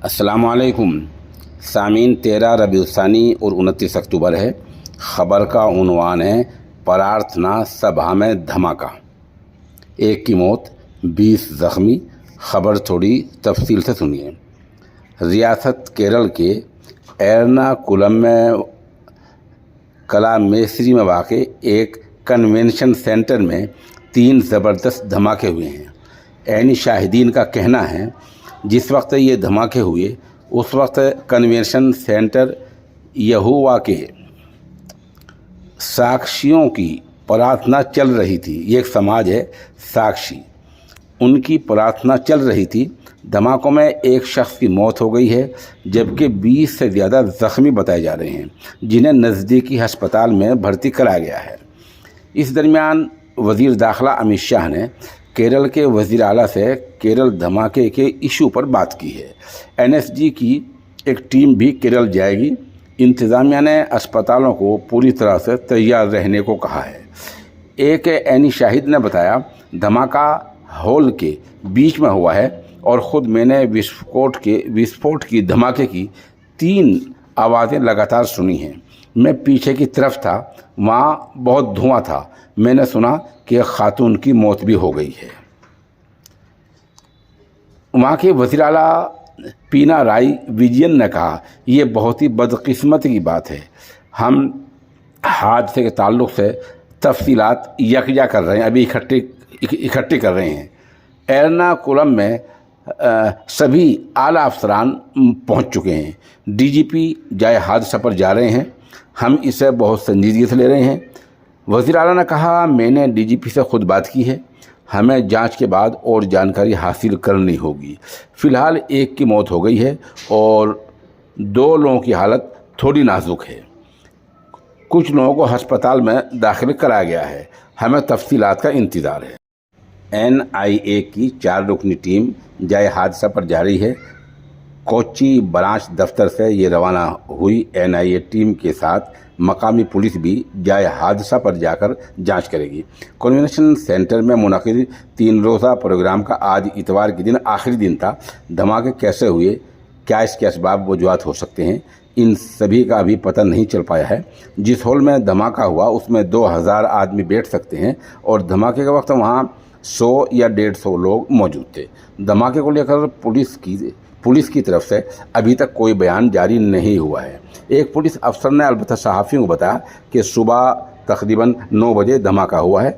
السلام علیکم سامعین، 13 ربیع الثانی اور 29 اکتوبر ہے۔ خبر کا عنوان ہے پرارتھنا سبھا میں دھماکہ، 1 کی موت 20 زخمی۔ خبر تھوڑی تفصیل سے سنیے۔ ریاست کیرل کے ایرناکولم میں کلامیسری میں واقع ایک کنونشن سینٹر میں 3 زبردست دھماکے ہوئے ہیں۔ عینی شاہدین کا کہنا ہے جس وقت یہ دھماکے ہوئے اس وقت کنونشن سینٹر یہووا کے ساکشیوں کی پرارتھنا چل رہی تھی۔ یہ ایک سماج ہے ساکشی، ان کی پرارتھنا چل رہی تھی۔ دھماکوں میں ایک شخص کی موت ہو گئی ہے جبکہ 20 سے زیادہ زخمی بتائے جا رہے ہیں جنہیں نزدیکی ہسپتال میں بھرتی کرایا گیا ہے۔ اس درمیان وزیر داخلہ امت شاہ نے کیرل کے وزیر اعلیٰ سے کیرل دھماکے کے ایشو پر بات کی ہے۔ NSG کی ایک ٹیم بھی کیرل جائے گی۔ انتظامیہ نے اسپتالوں کو پوری طرح سے تیار رہنے کو کہا ہے۔ ایک عینی شاہد نے بتایا، دھماکہ ہال کے بیچ میں ہوا ہے اور خود میں نے وسفوٹ کی دھماکے کی 3 آوازیں لگاتار سنی ہیں۔ میں پیچھے کی طرف تھا، وہاں بہت دھواں تھا۔ میں نے سنا کہ خاتون کی موت بھی ہو گئی ہے۔ وہاں کے وزیر اعلیٰ پینا رائی وجین نے کہا، یہ بہت ہی بدقسمتی کی بات ہے۔ ہم حادثے کے تعلق سے تفصیلات یکجا کر رہے ہیں، ابھی اکٹھی کر رہے ہیں۔ ایرناکولم میں سبھی اعلیٰ افسران پہنچ چکے ہیں۔ DGP جائے حادثہ پر جا رہے ہیں۔ ہم اسے بہت سنجیدگی سے لے رہے ہیں۔ وزیر اعلیٰ نے کہا، میں نے DGP سے خود بات کی ہے، ہمیں جانچ کے بعد اور جانکاری حاصل کرنی ہوگی۔ فی الحال 1 کی موت ہو گئی ہے اور 2 لوگوں کی حالت تھوڑی نازک ہے۔ کچھ لوگوں کو ہسپتال میں داخل کرایا گیا ہے۔ ہمیں تفصیلات کا انتظار ہے۔ NIA کی 4 رکنی ٹیم جائے حادثہ پر جاری ہے۔ کوچی برانچ دفتر سے یہ روانہ ہوئی NIA ٹیم کے ساتھ مقامی پولیس بھی جائے حادثہ پر جا کر جانچ کرے گی۔ کنونشن سینٹر میں منعقد 3 روزہ پروگرام کا آج اتوار کے دن آخری دن تھا۔ دھماکے کیسے ہوئے، کیا اس کے اسباب وجوہات ہو سکتے ہیں، ان سبھی کا ابھی پتہ نہیں چل پایا ہے۔ جس ہال میں دھماکہ ہوا اس میں 2000 آدمی بیٹھ سکتے ہیں اور دھماکے کے وقت وہاں 100 یا 150 لوگ موجود تھے۔ دھماکے کو لے کر پولیس کی طرف سے ابھی تک کوئی بیان جاری نہیں ہوا ہے۔ ایک پولیس افسر نے البتہ صحافیوں کو بتایا کہ صبح تقریباً 9 بجے دھماکہ ہوا ہے